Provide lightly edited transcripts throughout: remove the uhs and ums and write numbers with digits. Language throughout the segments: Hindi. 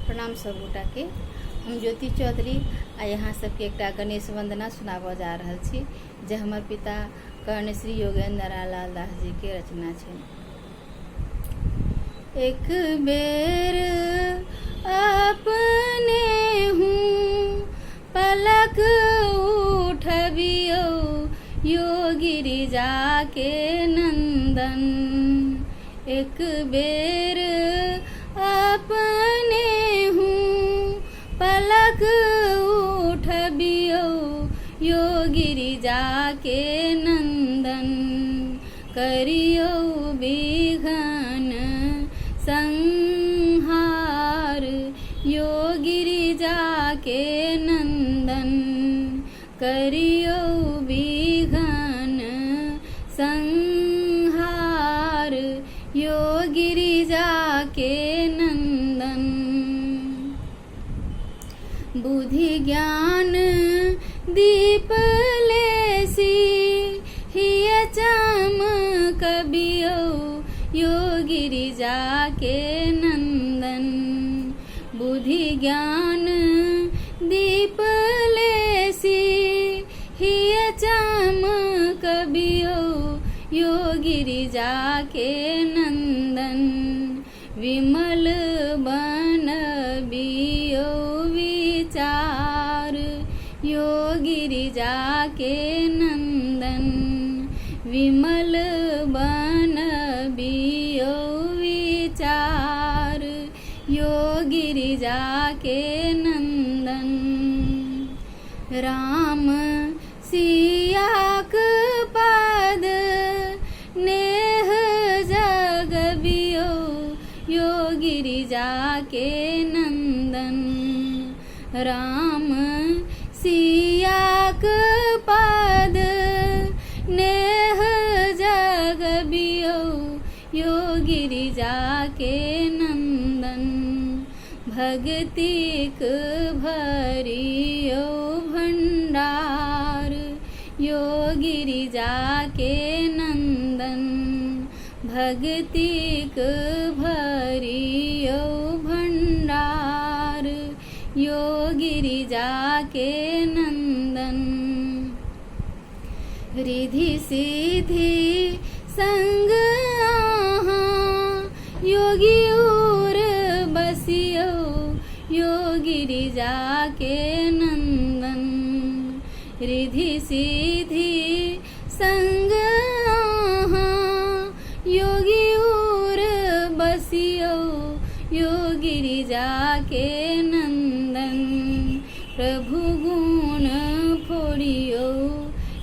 प्रणाम सब गोटा के। हम ज्योति चौधरी आ यहाँ सबके एकटा गणेश वंदना सुनाबऽ जा रहल छी जे हमर पिता कर्ण श्री योगेंद्र लाल दास जी के रचना छै। एक बेर अपने हूँ पलक उठबियो यो गिरिजा के नंदन। एक बेर अपने हूँ पलक उठबियो यो गिरिजा के नंदन। करियो विघ्न संहार यो गिरिजा के नंदन। करियो विघ्न संहार यो गिरिजा के नंदन। बुद्धि ज्ञान दीप लेसी हिय चमकबियो यो गिरिजा के नंदन। बुद्धि ज्ञान दीप लेसी हिय चमकबियो यो गिरिजा के नंदन। विमल बनबियो विचार यो गिरिजा के नंदन। विमल बनबियो विचार यो गिरिजा के नंदन। राम सियाक पद नेह जगबियो यो गिरिजा के नंदन। राम सियाक पद नेह जगबियो यो गिरिजा के नंदन। भगतिक भरियो भंडार यो गिरिजा के नंदन। भगतिक भरियो भंडार यो गिरिजा के नंदन। रिधि सिद्धि संग योगी उर बसियो यो गिरिजा के नंदन। रिधि सिद्धि संग योगी उर बसियो यो गिरिजा के नंदन। प्रभु गुण फोड़ियो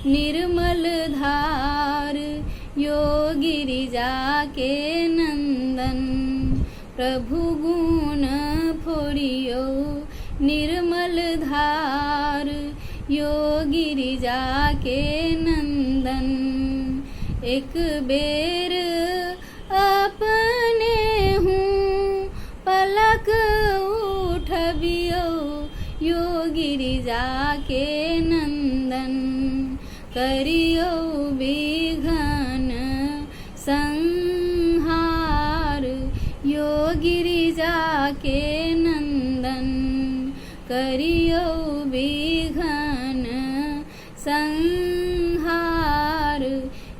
निर्मल धार यो गिरिजा के नंदन। प्रभु गुण फोड़ियो निर्मल धार यो गिरिजा के नंदन। एक बेर अपने हूँ पलक उठबियो यो गिरिजा के नंदन। करियो विघ्न संहार यो गिरिजा के नंदन। करियो विघ्न संहार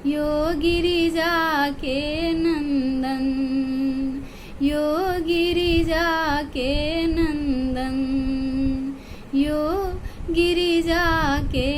यो गिरिजा के नंदन। यो गिरिजा के नंदन। यो गिरिजा के